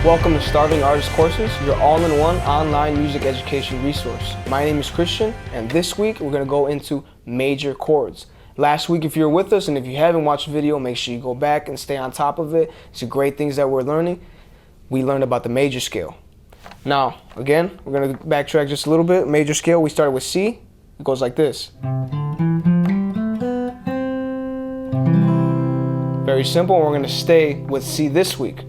Welcome to Starving Artist Courses, your all-in-one online music education resource. My name is Cristian, and this week we're going to go into major chords. Last week, if you're with us, and if you haven't watched the video, make sure you go back and stay on top of it. It's the great things that we're learning. We learned about the major scale. Now, again, we're going to backtrack just a little bit. Major scale, we started with C. It goes like this. Very simple, and we're going to stay with C this week.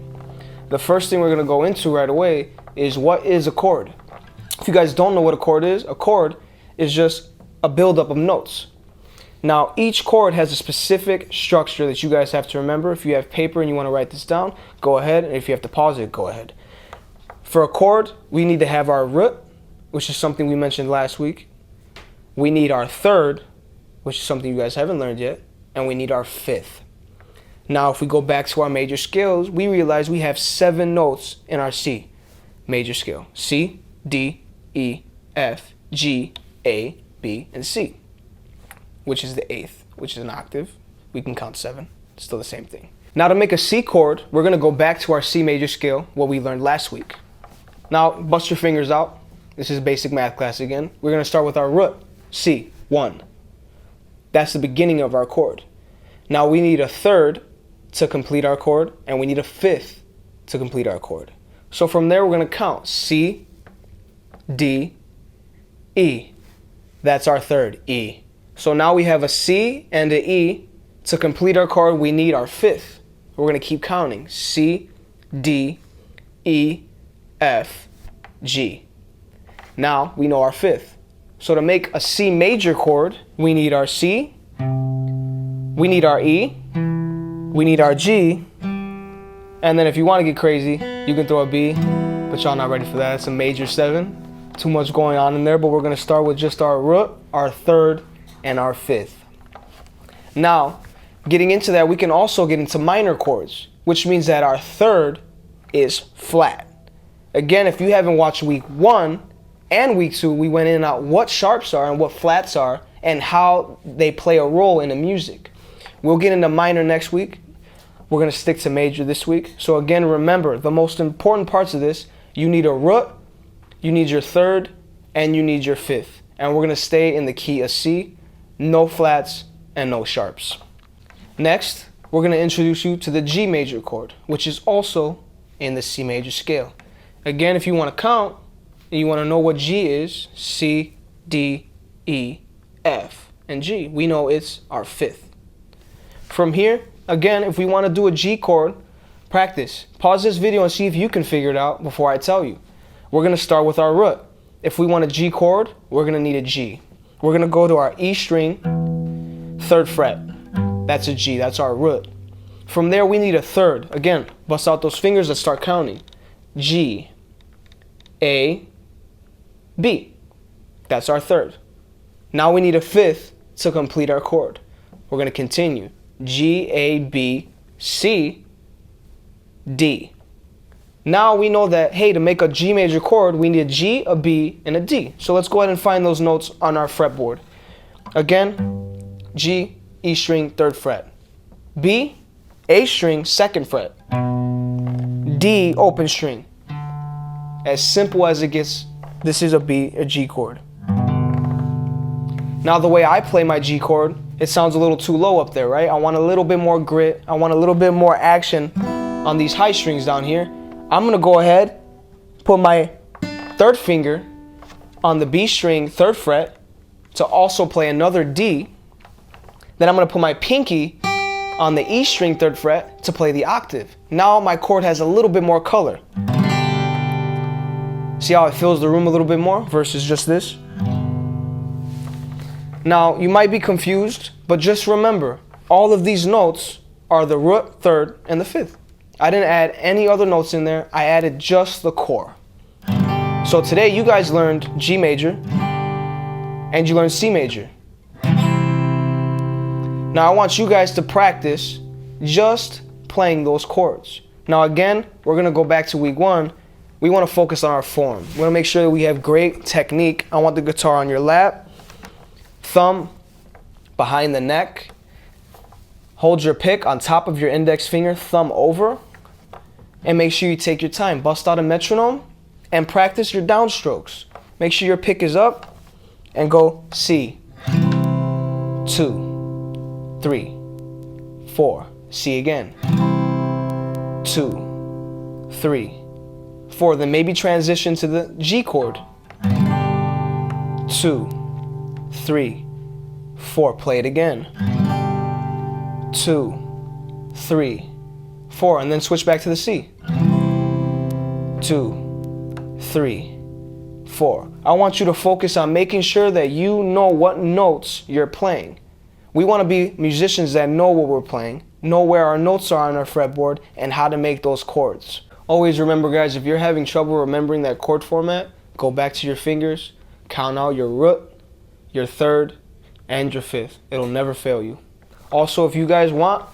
The first thing we're going to go into right away is what is a chord. If you guys don't know what a chord is just a buildup of notes. Now, each chord has a specific structure that you guys have to remember. If you have paper and you want to write this down, go ahead. And if you have to pause it, go ahead. For a chord, we need to have our root, which is something we mentioned last week. We need our third, which is something you guys haven't learned yet. And we need our fifth. Now, if we go back to our major scales, we realize we have 7 notes in our C major scale. C, D, E, F, G, A, B, and C, which is the 8th, which is an octave. We can count 7. It's still the same thing. Now, to make a C chord, we're going to go back to our C major scale, what we learned last week. Now, bust your fingers out. This is basic math class again. We're going to start with our root, C, 1. That's the beginning of our chord. Now, we need a third to complete our chord, and we need a fifth to complete our chord. So from there, we're going to count C, D, E. That's our third, E. So now we have a C and an E. To complete our chord, we need our fifth. We're going to keep counting. C, D, E, F, G. Now we know our fifth. So to make a C major chord, we need our C, we need our E, we need our G, and then if you want to get crazy, you can throw a B, but y'all not ready for that. It's a major 7. Too much going on in there, but we're going to start with just our root, our third, and our fifth. Now, getting into that, we can also get into minor chords, which means that our third is flat. Again, if you haven't watched week 1 and week 2, we went in and out what sharps are and what flats are and how they play a role in the music. We'll get into minor next week. We're going to stick to major this week. So again, remember, the most important parts of this, you need a root, you need your third, and you need your fifth. And we're going to stay in the key of C, no flats and no sharps. Next, we're going to introduce you to the G major chord, which is also in the C major scale. Again, if you want to count, and you want to know what G is, C, D, E, F, and G. We know it's our fifth. From here, again, if we want to do a G chord, practice. Pause this video and see if you can figure it out before I tell you. We're going to start with our root. If we want a G chord, we're going to need a G. We're going to go to our E string, 3rd fret. That's a G. That's our root. From there, we need a third. Again, bust out those fingers and start counting. G, A, B. That's our third. Now we need a fifth to complete our chord. We're going to continue. G, A, B, C, D. Now we know that, hey, to make a G major chord, we need a G, a B, and a D. So let's go ahead and find those notes on our fretboard. Again, G, E string, 3rd fret. B, A string, 2nd fret. D, open string. As simple as it gets, this is a G chord. Now the way I play my G chord, it sounds a little too low up there, right? I want a little bit more grit. I want a little bit more action on these high strings down here. I'm going to go ahead, put my 3rd finger on the B string 3rd fret to also play another D. Then I'm going to put my pinky on the E string 3rd fret to play the octave. Now my chord has a little bit more color. See how it fills the room a little bit more versus just this? Now, you might be confused, but just remember, all of these notes are the root, third, and the fifth. I didn't add any other notes in there. I added just the core. So today, you guys learned G major, and you learned C major. Now, I want you guys to practice just playing those chords. Now, again, we're going to go back to week 1. We want to focus on our form. We want to make sure that we have great technique. I want the guitar on your lap. Thumb behind the neck. Hold your pick on top of your index finger, thumb over. And make sure you take your time. Bust out a metronome and practice your downstrokes. Make sure your pick is up and go C, 2, 3, 4. C again. 2, 3, 4. Then maybe transition to the G chord. 2, 3, 4. Play it again. 2, 3, 4. And then switch back to the C. 2, 3, 4. I want you to focus on making sure that you know what notes you're playing. We want to be musicians that know what we're playing, know where our notes are on our fretboard, and how to make those chords. Always remember, guys, if you're having trouble remembering that chord format, go back to your fingers, count out your root, your third, and your fifth. It'll never fail you. Also, if you guys want,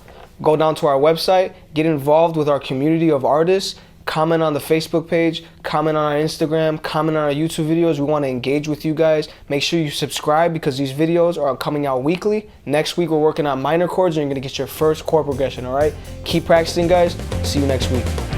go down to our website, get involved with our community of artists, comment on the Facebook page, comment on our Instagram, comment on our YouTube videos. We want to engage with you guys. Make sure you subscribe because these videos are coming out weekly. Next week, we're working on minor chords and you're going to get your first chord progression, all right? Keep practicing, guys. See you next week.